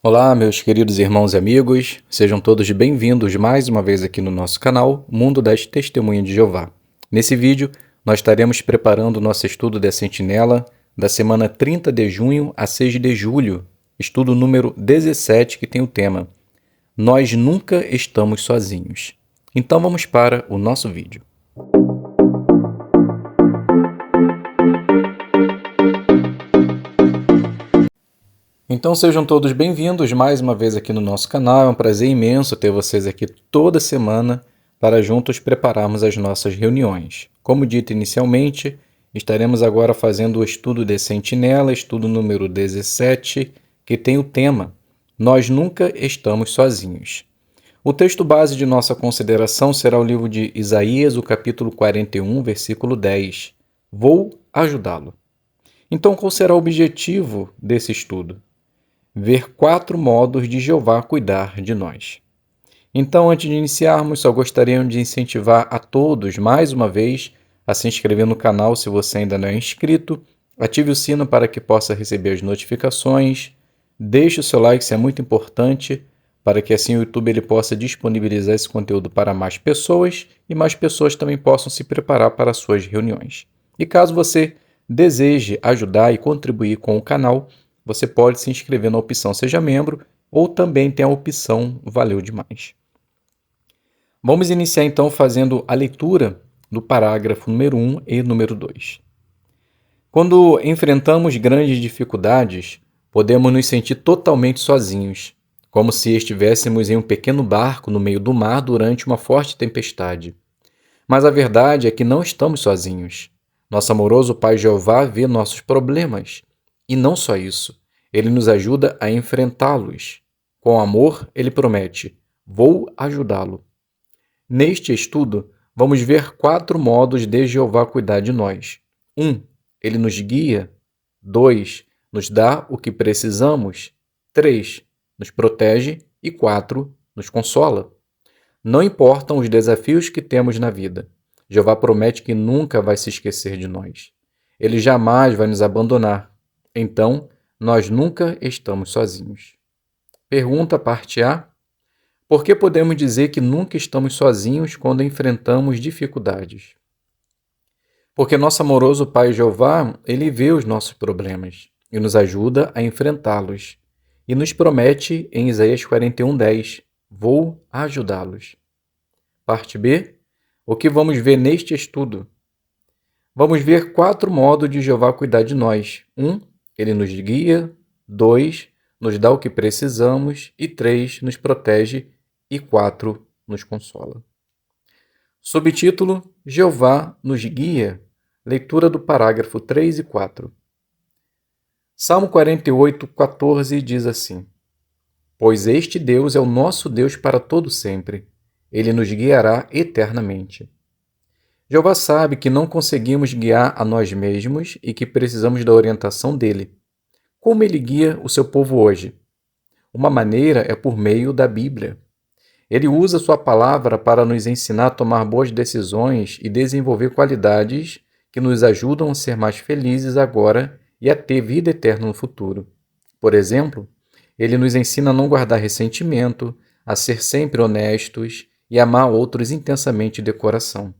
Olá, meus queridos irmãos e amigos, sejam todos bem-vindos mais uma vez aqui no nosso canal Mundo das Testemunhas de Jeová. Nesse vídeo, nós estaremos preparando o nosso estudo da Sentinela da semana 30 de junho a 6 de julho, estudo número 17, que tem o tema Nós Nunca Estamos Sozinhos. Então vamos para o nosso vídeo. Então sejam todos bem-vindos mais uma vez aqui no nosso canal. É um prazer imenso ter vocês aqui toda semana para juntos prepararmos as nossas reuniões. Como dito inicialmente, estaremos agora fazendo o estudo de Sentinela, estudo número 17, que tem o tema Nós Nunca Estamos Sozinhos. O texto base de nossa consideração será o livro de Isaías, o capítulo 41, versículo 10. Vou ajudá-lo. Então, qual será o objetivo desse estudo? Ver 4 modos de Jeová cuidar de nós. Então, antes de iniciarmos, só gostaria de incentivar a todos, mais uma vez, a se inscrever no canal se você ainda não é inscrito, ative o sino para que possa receber as notificações, deixe o seu like, isso é muito importante, para que assim o YouTube ele possa disponibilizar esse conteúdo para mais pessoas e mais pessoas também possam se preparar para as suas reuniões. E caso você deseje ajudar e contribuir com o canal, você pode se inscrever na opção Seja Membro ou também tem a opção Valeu Demais. Vamos iniciar então fazendo a leitura do parágrafo número 1 e número 2. Quando enfrentamos grandes dificuldades, podemos nos sentir totalmente sozinhos, como se estivéssemos em um pequeno barco no meio do mar durante uma forte tempestade. Mas a verdade é que não estamos sozinhos. Nosso amoroso Pai Jeová vê nossos problemas. E não só isso, ele nos ajuda a enfrentá-los. Com amor, ele promete: vou ajudá-lo. Neste estudo, vamos ver 4 modos de Jeová cuidar de nós. 1. Ele nos guia. 2. Nos dá o que precisamos. 3. Nos protege. E 4. Nos consola. Não importam os desafios que temos na vida, Jeová promete que nunca vai se esquecer de nós. Ele jamais vai nos abandonar. Então, nós nunca estamos sozinhos. Pergunta parte A. Por que podemos dizer que nunca estamos sozinhos quando enfrentamos dificuldades? Porque nosso amoroso Pai Jeová, ele vê os nossos problemas e nos ajuda a enfrentá-los. E nos promete em Isaías 41:10, vou ajudá-los. Parte B. O que vamos ver neste estudo? Vamos ver 4 modos de Jeová cuidar de nós. 1. Ele nos guia. 2. Nos dá o que precisamos. E 3. Nos protege. E 4. Nos consola. Subtítulo: Jeová nos guia. Leitura do parágrafo 3 e 4. Salmo 48:14 diz assim: Pois este Deus é o nosso Deus para todo sempre. Ele nos guiará eternamente. Jeová sabe que não conseguimos guiar a nós mesmos e que precisamos da orientação dele. Como ele guia o seu povo hoje? Uma maneira é por meio da Bíblia. Ele usa sua palavra para nos ensinar a tomar boas decisões e desenvolver qualidades que nos ajudam a ser mais felizes agora e a ter vida eterna no futuro. Por exemplo, ele nos ensina a não guardar ressentimento, a ser sempre honestos e amar outros intensamente de coração.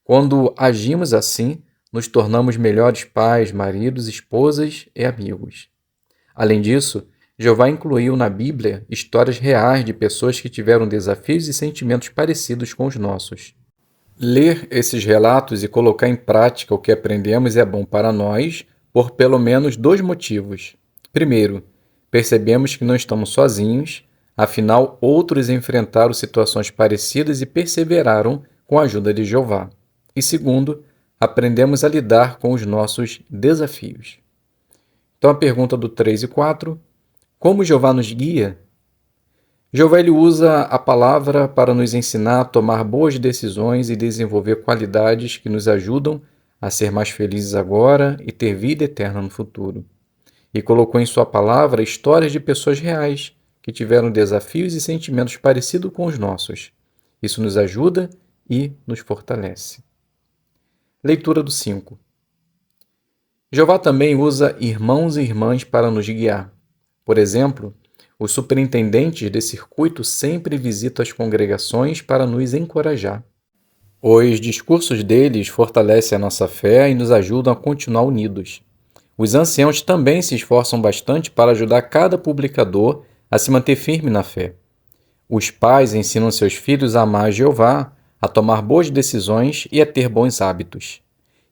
Quando agimos assim, nos tornamos melhores pais, maridos, esposas e amigos. Além disso, Jeová incluiu na Bíblia histórias reais de pessoas que tiveram desafios e sentimentos parecidos com os nossos. Ler esses relatos e colocar em prática o que aprendemos é bom para nós por pelo menos 2 motivos. Primeiro, percebemos que não estamos sozinhos, afinal, outros enfrentaram situações parecidas e perseveraram com a ajuda de Jeová. E segundo, aprendemos a lidar com os nossos desafios. Então a pergunta do 3 e 4, como Jeová nos guia? Jeová ele usa a palavra para nos ensinar a tomar boas decisões e desenvolver qualidades que nos ajudam a ser mais felizes agora e ter vida eterna no futuro. E colocou em sua palavra histórias de pessoas reais que tiveram desafios e sentimentos parecidos com os nossos. Isso nos ajuda e nos fortalece. Leitura do 5. Jeová também usa irmãos e irmãs para nos guiar. Por exemplo, Os superintendentes de circuito sempre visitam as congregações para nos encorajar. Os discursos deles fortalecem a nossa fé e nos ajudam a continuar unidos. Os anciãos também se esforçam bastante para ajudar cada publicador a se manter firme na fé. Os pais ensinam seus filhos a amar Jeová, a tomar boas decisões e a ter bons hábitos.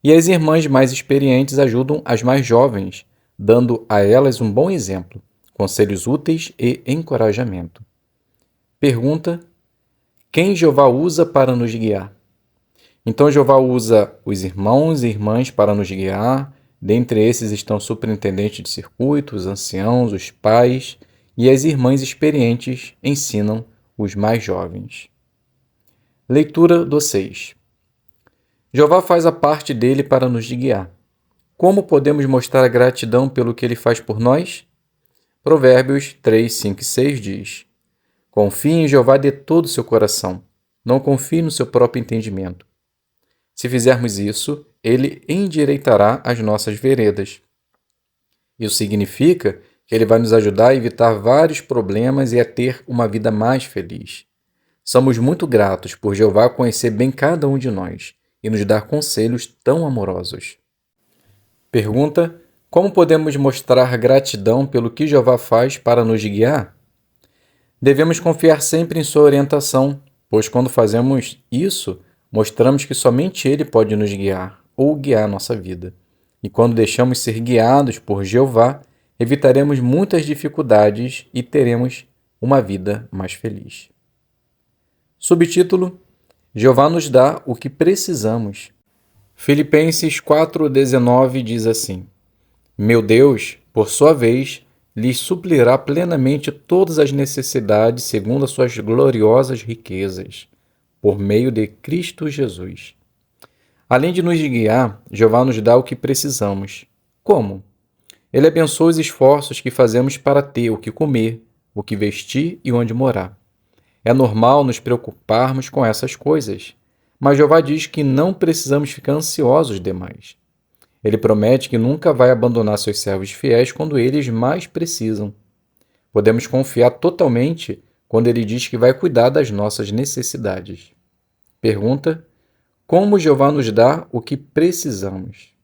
E as irmãs mais experientes ajudam as mais jovens, dando a elas um bom exemplo, conselhos úteis e encorajamento. Pergunta: quem Jeová usa para nos guiar? Então Jeová usa os irmãos e irmãs para nos guiar. Dentre esses estão superintendentes de circuito, os anciãos, os pais, e as irmãs experientes ensinam os mais jovens. Leitura do 6. Jeová faz a parte dele para nos guiar. Como podemos mostrar gratidão pelo que ele faz por nós? Provérbios 3, 5 e 6 diz: confie em Jeová de todo o seu coração, não confie no seu próprio entendimento. Se fizermos isso, ele endireitará as nossas veredas. Isso significa que ele vai nos ajudar a evitar vários problemas e a ter uma vida mais feliz. Somos muito gratos por Jeová conhecer bem cada um de nós e nos dar conselhos tão amorosos. Pergunta: como podemos mostrar gratidão pelo que Jeová faz para nos guiar? Devemos confiar sempre em sua orientação, pois quando fazemos isso, mostramos que somente Ele pode nos guiar ou guiar nossa vida. E quando deixamos ser guiados por Jeová, evitaremos muitas dificuldades e teremos uma vida mais feliz. Subtítulo: Jeová nos dá o que precisamos. Filipenses 4,19 diz assim: meu Deus, por sua vez, lhes suplirá plenamente todas as necessidades segundo as suas gloriosas riquezas, por meio de Cristo Jesus. Além de nos guiar, Jeová nos dá o que precisamos. Como? Ele abençoa os esforços que fazemos para ter o que comer, o que vestir e onde morar. É normal nos preocuparmos com essas coisas, mas Jeová diz que não precisamos ficar ansiosos demais. Ele promete que nunca vai abandonar seus servos fiéis quando eles mais precisam. Podemos confiar totalmente quando ele diz que vai cuidar das nossas necessidades. Pergunta: como Jeová nos dá o que precisamos?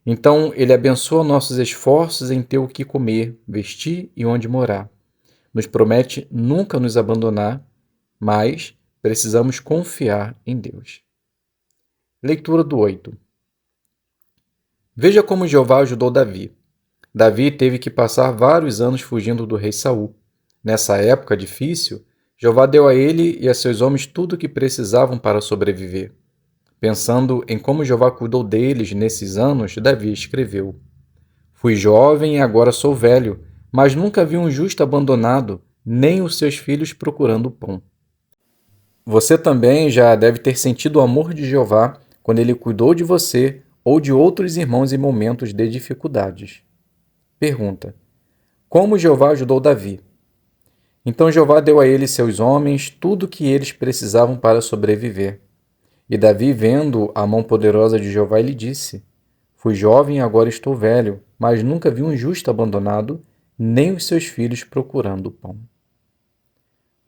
Então, ele abençoa nossos esforços em ter o que comer, vestir e onde morar. Nos promete nunca nos abandonar, mas precisamos confiar em Deus. Leitura do 8. Veja como Jeová ajudou Davi. Davi teve que passar vários anos fugindo do rei Saul. Nessa época difícil, Jeová deu a ele e a seus homens tudo o que precisavam para sobreviver. Pensando em como Jeová cuidou deles nesses anos, Davi escreveu: fui jovem e agora sou velho, mas nunca vi um justo abandonado, nem os seus filhos procurando pão. Você também já deve ter sentido o amor de Jeová quando ele cuidou de você ou de outros irmãos em momentos de dificuldades. Pergunta: como Jeová ajudou Davi? Então Jeová deu a ele e seus homens tudo o que eles precisavam para sobreviver. E Davi, vendo a mão poderosa de Jeová, lhe disse: fui jovem e agora estou velho, mas nunca vi um justo abandonado, nem os seus filhos procurando o pão.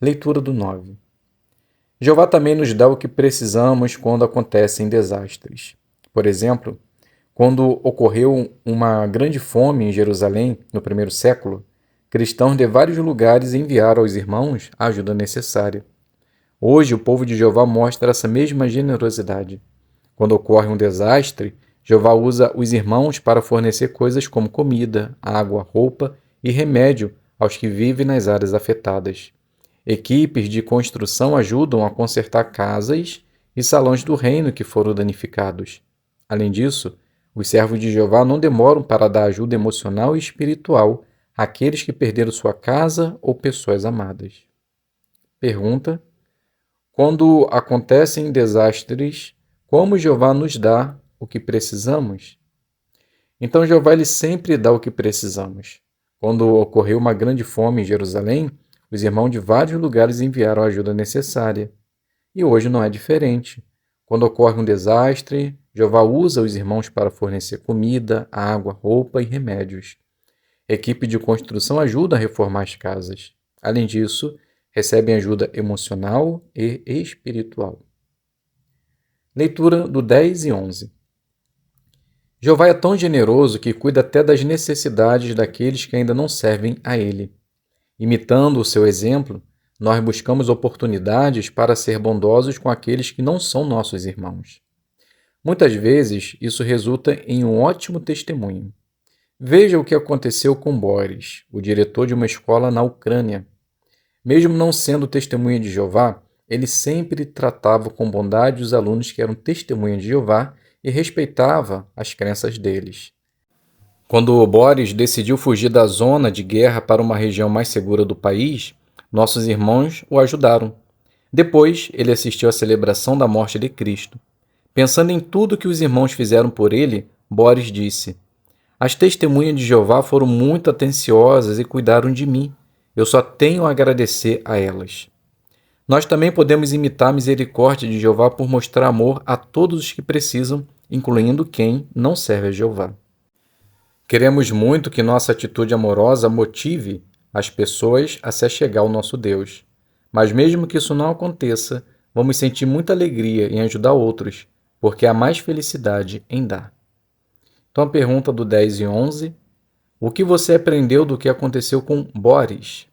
Leitura do 9. Jeová também nos dá o que precisamos quando acontecem desastres. Por exemplo, quando ocorreu uma grande fome em Jerusalém, no primeiro século, cristãos de vários lugares enviaram aos irmãos a ajuda necessária. Hoje, o povo de Jeová mostra essa mesma generosidade. Quando ocorre um desastre, Jeová usa os irmãos para fornecer coisas como comida, água, roupa e remédio aos que vivem nas áreas afetadas. Equipes de construção ajudam a consertar casas e salões do reino que foram danificados. Além disso, os servos de Jeová não demoram para dar ajuda emocional e espiritual àqueles que perderam sua casa ou pessoas amadas. Pergunta: quando acontecem desastres, como Jeová nos dá o que precisamos? Então Jeová ele sempre dá o que precisamos. Quando ocorreu uma grande fome em Jerusalém, os irmãos de vários lugares enviaram a ajuda necessária. E hoje não é diferente. Quando ocorre um desastre, Jeová usa os irmãos para fornecer comida, água, roupa e remédios. Equipe de construção ajuda a reformar as casas. Além disso, recebem ajuda emocional e espiritual. Leitura do 10 e 11. Jeová é tão generoso que cuida até das necessidades daqueles que ainda não servem a Ele. Imitando o seu exemplo, nós buscamos oportunidades para ser bondosos com aqueles que não são nossos irmãos. Muitas vezes, isso resulta em um ótimo testemunho. Veja o que aconteceu com Boris, o diretor de uma escola na Ucrânia. Mesmo não sendo testemunha de Jeová, ele sempre tratava com bondade os alunos que eram testemunha de Jeová e respeitava as crenças deles. Quando Boris decidiu fugir da zona de guerra para uma região mais segura do país, nossos irmãos o ajudaram. Depois, ele assistiu à celebração da morte de Cristo. Pensando em tudo que os irmãos fizeram por ele, Boris disse: "As testemunhas de Jeová foram muito atenciosas e cuidaram de mim. Eu só tenho a agradecer a elas." Nós também podemos imitar a misericórdia de Jeová por mostrar amor a todos os que precisam, incluindo quem não serve a Jeová. Queremos muito que nossa atitude amorosa motive as pessoas a se achegar ao nosso Deus. Mas mesmo que isso não aconteça, vamos sentir muita alegria em ajudar outros, porque há mais felicidade em dar. Então a pergunta do 10 e 11. O que você aprendeu do que aconteceu com Boris?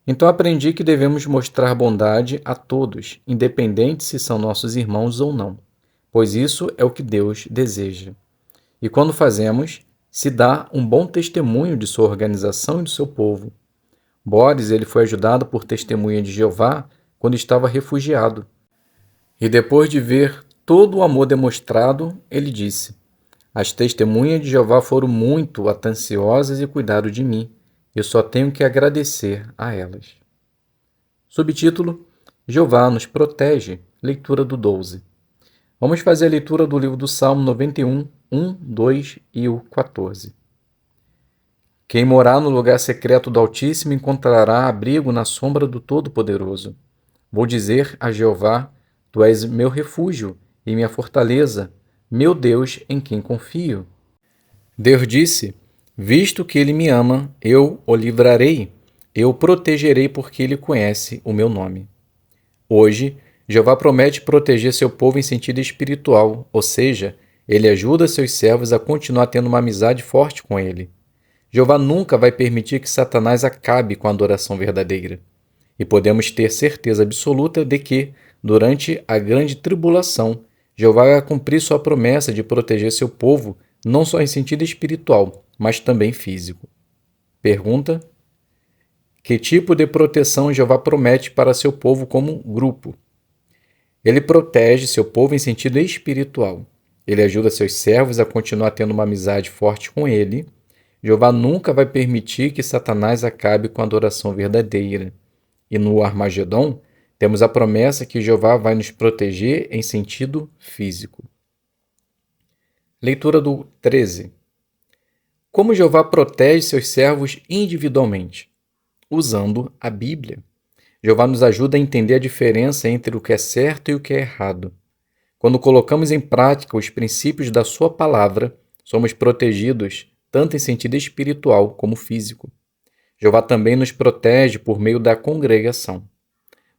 Então aprendi que devemos mostrar bondade a todos, independente se são nossos irmãos ou não, pois isso é o que Deus deseja. E quando fazemos, se dá um bom testemunho de sua organização e do seu povo. Boris ele foi ajudado por testemunha de Jeová quando estava refugiado. E depois de ver todo o amor demonstrado, ele disse: "As testemunhas de Jeová foram muito atenciosas e cuidaram de mim. Eu só tenho que agradecer a elas." Subtítulo: Jeová nos protege. Leitura do 12. Vamos fazer a leitura do livro do Salmo 91, 1, 2 e o 14. Quem morar no lugar secreto do Altíssimo encontrará abrigo na sombra do Todo-Poderoso. Vou dizer a Jeová: Tu és meu refúgio e minha fortaleza, meu Deus em quem confio. Deus disse: Visto que ele me ama, eu o livrarei, eu o protegerei porque ele conhece o meu nome. Hoje, Jeová promete proteger seu povo em sentido espiritual, ou seja, ele ajuda seus servos a continuar tendo uma amizade forte com ele. Jeová nunca vai permitir que Satanás acabe com a adoração verdadeira. E podemos ter certeza absoluta de que, durante a grande tribulação, Jeová vai cumprir sua promessa de proteger seu povo não só em sentido espiritual, mas também físico. Pergunta: que tipo de proteção Jeová promete para seu povo como grupo? Ele protege seu povo em sentido espiritual. Ele ajuda seus servos a continuar tendo uma amizade forte com ele. Jeová nunca vai permitir que Satanás acabe com a adoração verdadeira. E no Armagedon, temos a promessa que Jeová vai nos proteger em sentido físico. Leitura do 13. Como Jeová protege seus servos individualmente? Usando a Bíblia. Jeová nos ajuda a entender a diferença entre o que é certo e o que é errado. Quando colocamos em prática os princípios da sua palavra, somos protegidos tanto em sentido espiritual como físico. Jeová também nos protege por meio da congregação.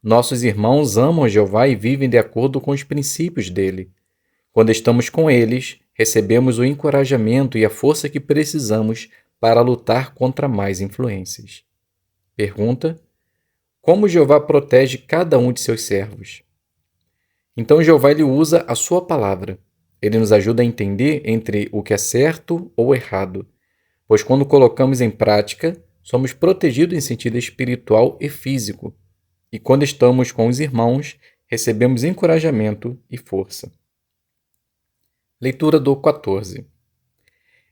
Nossos irmãos amam Jeová e vivem de acordo com os princípios dele. Quando estamos com eles, recebemos o encorajamento e a força que precisamos para lutar contra mais influências. Pergunta: como Jeová protege cada um de seus servos? Então Jeová ele usa a sua palavra. Ele nos ajuda a entender entre o que é certo ou errado, pois quando colocamos em prática, somos protegidos em sentido espiritual e físico. E quando estamos com os irmãos, recebemos encorajamento e força. Leitura do 14.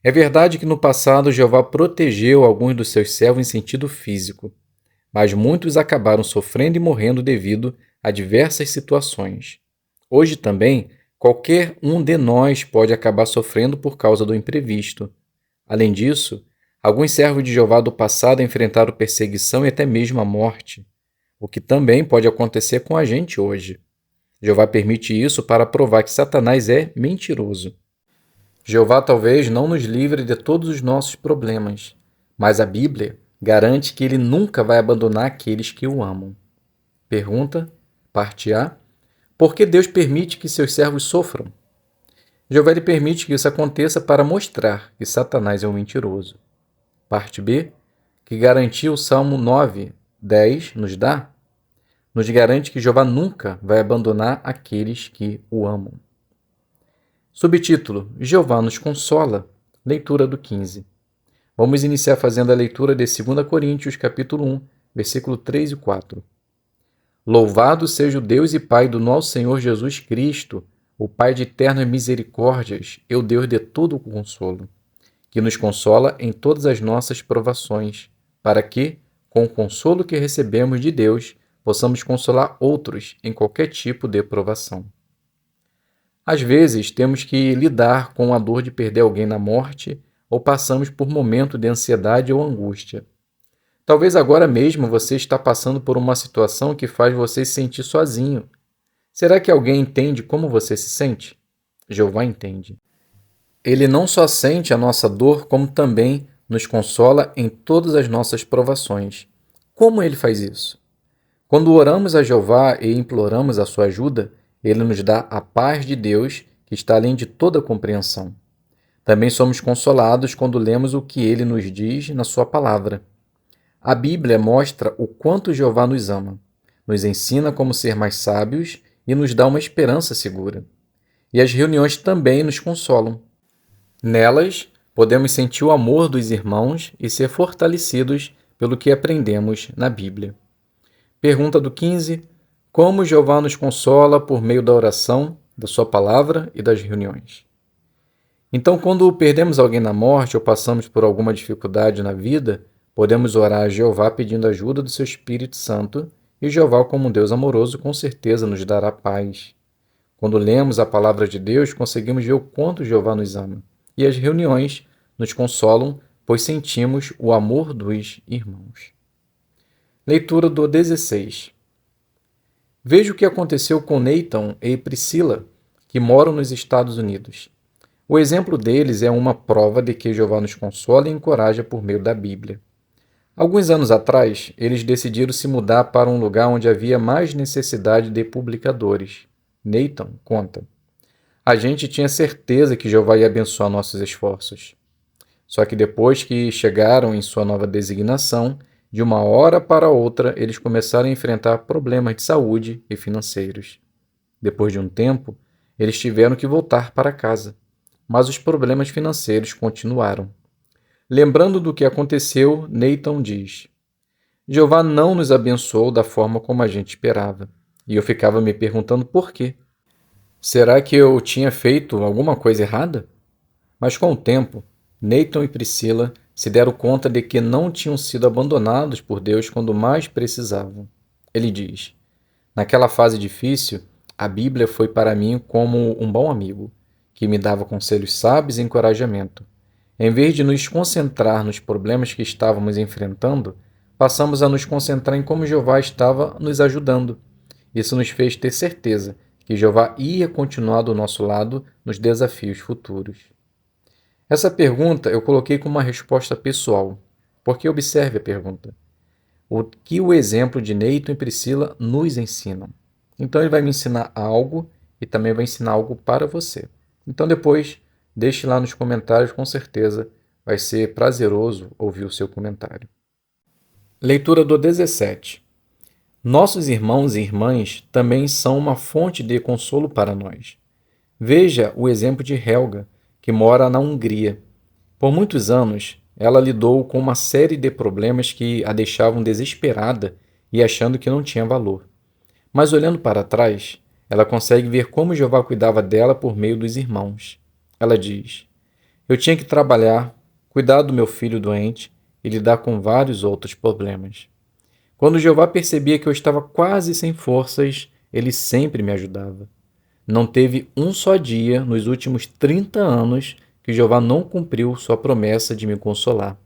É verdade que no passado Jeová protegeu alguns dos seus servos em sentido físico, mas muitos acabaram sofrendo e morrendo devido a diversas situações. Hoje também, qualquer um de nós pode acabar sofrendo por causa do imprevisto. Além disso, alguns servos de Jeová do passado enfrentaram perseguição e até mesmo a morte, o que também pode acontecer com a gente hoje. Jeová permite isso para provar que Satanás é mentiroso. Jeová talvez não nos livre de todos os nossos problemas, mas a Bíblia garante que ele nunca vai abandonar aqueles que o amam. Pergunta, parte A. Por que Deus permite que seus servos sofram? Jeová ele permite que isso aconteça para mostrar que Satanás é um mentiroso. Parte B. Que garantia o Salmo 9:10 nos dá? Nos garante que Jeová nunca vai abandonar aqueles que o amam. Subtítulo: Jeová nos consola. Leitura do 15. Vamos iniciar fazendo a leitura de 2 Coríntios, capítulo 1, versículo 3 e 4. Louvado seja o Deus e Pai do nosso Senhor Jesus Cristo, o Pai de eternas misericórdias e o Deus de todo o consolo, que nos consola em todas as nossas provações, para que, com o consolo que recebemos de Deus, possamos consolar outros em qualquer tipo de provação. Às vezes, temos que lidar com a dor de perder alguém na morte ou passamos por momentos de ansiedade ou angústia. Talvez agora mesmo você está passando por uma situação que faz você se sentir sozinho. Será que alguém entende como você se sente? Jeová entende. Ele não só sente a nossa dor, como também nos consola em todas as nossas provações. Como ele faz isso? Quando oramos a Jeová e imploramos a sua ajuda, ele nos dá a paz de Deus, que está além de toda compreensão. Também somos consolados quando lemos o que ele nos diz na sua palavra. A Bíblia mostra o quanto Jeová nos ama, nos ensina como ser mais sábios e nos dá uma esperança segura. E as reuniões também nos consolam. Nelas, podemos sentir o amor dos irmãos e ser fortalecidos pelo que aprendemos na Bíblia. Pergunta do 15. Como Jeová nos consola por meio da oração, da sua palavra e das reuniões? Então, quando perdemos alguém na morte ou passamos por alguma dificuldade na vida, podemos orar a Jeová pedindo ajuda do seu Espírito Santo, e Jeová, como um Deus amoroso, com certeza nos dará paz. Quando lemos a palavra de Deus, conseguimos ver o quanto Jeová nos ama. E as reuniões nos consolam, pois sentimos o amor dos irmãos. Leitura do 16. Veja o que aconteceu com Nathan e Priscila, que moram nos Estados Unidos. O exemplo deles é uma prova de que Jeová nos consola e encoraja por meio da Bíblia. Alguns anos atrás, eles decidiram se mudar para um lugar onde havia mais necessidade de publicadores. Nathan conta: a gente tinha certeza que Jeová ia abençoar nossos esforços. Só que depois que chegaram em sua nova designação, de uma hora para outra, eles começaram a enfrentar problemas de saúde e financeiros. Depois de um tempo, eles tiveram que voltar para casa, mas os problemas financeiros continuaram. Lembrando do que aconteceu, Nathan diz: Jeová não nos abençoou da forma como a gente esperava, e eu ficava me perguntando por quê. Será que eu tinha feito alguma coisa errada? Mas com o tempo, Nathan e Priscila se deram conta de que não tinham sido abandonados por Deus quando mais precisavam. Ele diz: naquela fase difícil, a Bíblia foi para mim como um bom amigo, que me dava conselhos sábios e encorajamento. Em vez de nos concentrar nos problemas que estávamos enfrentando, passamos a nos concentrar em como Jeová estava nos ajudando. Isso nos fez ter certeza que Jeová ia continuar do nosso lado nos desafios futuros. Essa pergunta eu coloquei como uma resposta pessoal, porque observe a pergunta. O que o exemplo de Nathan e Priscila nos ensinam? Então ele vai me ensinar algo e também vai ensinar algo para você. Então depois, deixe lá nos comentários, com certeza vai ser prazeroso ouvir o seu comentário. Leitura do 17. Nossos irmãos e irmãs também são uma fonte de consolo para nós. Veja o exemplo de Helga, que mora na Hungria. Por muitos anos, ela lidou com uma série de problemas que a deixavam desesperada e achando que não tinha valor. Mas olhando para trás, ela consegue ver como Jeová cuidava dela por meio dos irmãos. Ela diz: eu tinha que trabalhar, cuidar do meu filho doente e lidar com vários outros problemas. Quando Jeová percebia que eu estava quase sem forças, ele sempre me ajudava. Não teve um só dia nos últimos 30 anos que Jeová não cumpriu sua promessa de me consolar.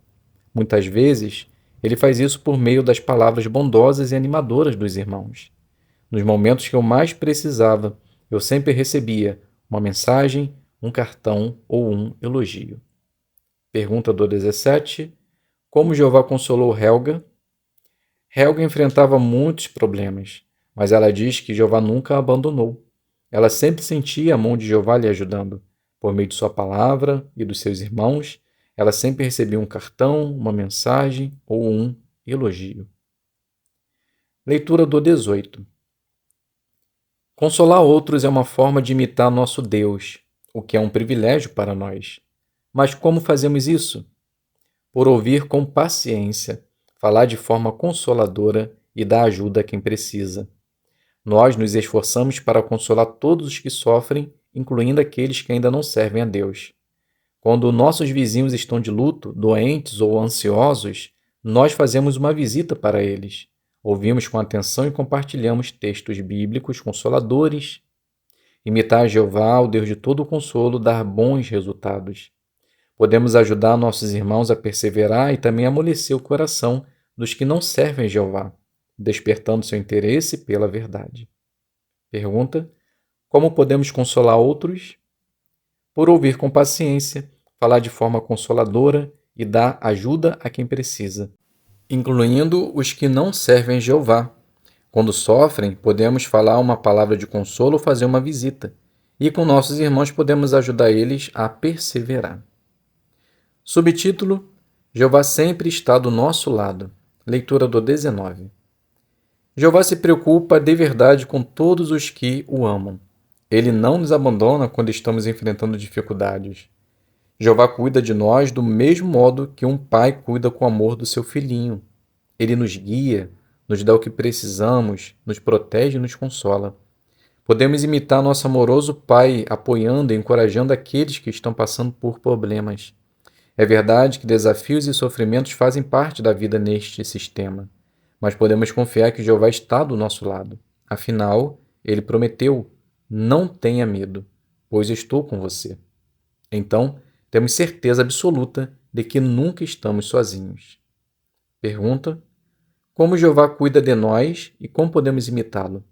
Muitas vezes, ele faz isso por meio das palavras bondosas e animadoras dos irmãos. Nos momentos que eu mais precisava, eu sempre recebia uma mensagem, um cartão ou um elogio. Pergunta do 17. Como Jeová consolou Helga? Helga enfrentava muitos problemas, mas ela diz que Jeová nunca a abandonou. Ela sempre sentia a mão de Jeová lhe ajudando. Por meio de sua palavra e dos seus irmãos, ela sempre recebia um cartão, uma mensagem ou um elogio. Leitura do 18. Consolar outros é uma forma de imitar nosso Deus, o que é um privilégio para nós. Mas como fazemos isso? Por ouvir com paciência, falar de forma consoladora e dar ajuda a quem precisa. Nós nos esforçamos para consolar todos os que sofrem, incluindo aqueles que ainda não servem a Deus. Quando nossos vizinhos estão de luto, doentes ou ansiosos, nós fazemos uma visita para eles. Ouvimos com atenção e compartilhamos textos bíblicos consoladores. Imitar Jeová, o Deus de todo consolo, dá bons resultados. Podemos ajudar nossos irmãos a perseverar e também amolecer o coração dos que não servem a Jeová, despertando seu interesse pela verdade. Pergunta: como podemos consolar outros? Por ouvir com paciência, falar de forma consoladora e dar ajuda a quem precisa, incluindo os que não servem a Jeová. Quando sofrem, podemos falar uma palavra de consolo ou fazer uma visita, e com nossos irmãos podemos ajudar eles a perseverar. Subtítulo: Jeová sempre está do nosso lado. Leitura do 19. Jeová se preocupa de verdade com todos os que o amam. Ele não nos abandona quando estamos enfrentando dificuldades. Jeová cuida de nós do mesmo modo que um pai cuida com amor do seu filhinho. Ele nos guia, nos dá o que precisamos, nos protege e nos consola. Podemos imitar nosso amoroso Pai, apoiando e encorajando aqueles que estão passando por problemas. É verdade que desafios e sofrimentos fazem parte da vida neste sistema, mas podemos confiar que Jeová está do nosso lado. Afinal, ele prometeu: não tenha medo, pois estou com você. Então, temos certeza absoluta de que nunca estamos sozinhos. Pergunta: como Jeová cuida de nós e como podemos imitá-lo?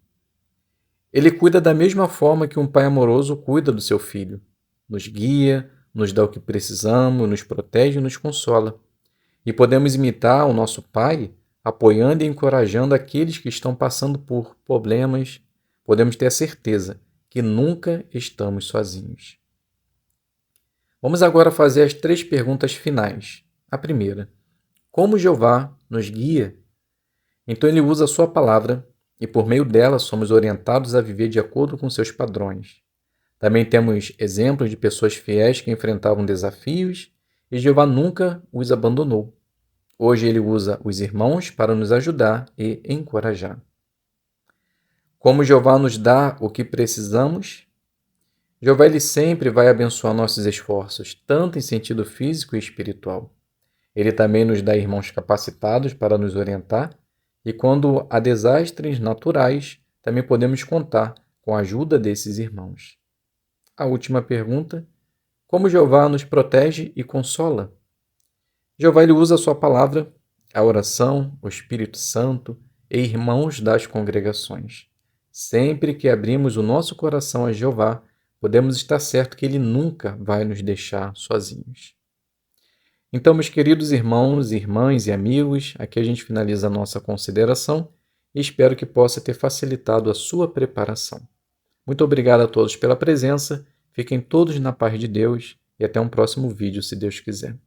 Ele cuida da mesma forma que um pai amoroso cuida do seu filho. Nos guia, nos dá o que precisamos, nos protege e nos consola. E podemos imitar o nosso Pai, apoiando e encorajando aqueles que estão passando por problemas. Podemos ter a certeza que nunca estamos sozinhos. Vamos agora fazer as 3 perguntas finais. A primeira: como Jeová nos guia? Então ele usa a sua palavra e por meio dela somos orientados a viver de acordo com seus padrões. Também temos exemplos de pessoas fiéis que enfrentavam desafios e Jeová nunca os abandonou. Hoje ele usa os irmãos para nos ajudar e encorajar. Como Jeová nos dá o que precisamos? Jeová ele sempre vai abençoar nossos esforços, tanto em sentido físico e espiritual. Ele também nos dá irmãos capacitados para nos orientar e quando há desastres naturais, também podemos contar com a ajuda desses irmãos. A última pergunta: como Jeová nos protege e consola? Jeová ele usa a sua palavra, a oração, o Espírito Santo e irmãos das congregações. Sempre que abrimos o nosso coração a Jeová, podemos estar certos que ele nunca vai nos deixar sozinhos. Então, meus queridos irmãos, irmãs e amigos, aqui a gente finaliza a nossa consideração e espero que possa ter facilitado a sua preparação. Muito obrigado a todos pela presença, fiquem todos na paz de Deus e até um próximo vídeo, se Deus quiser.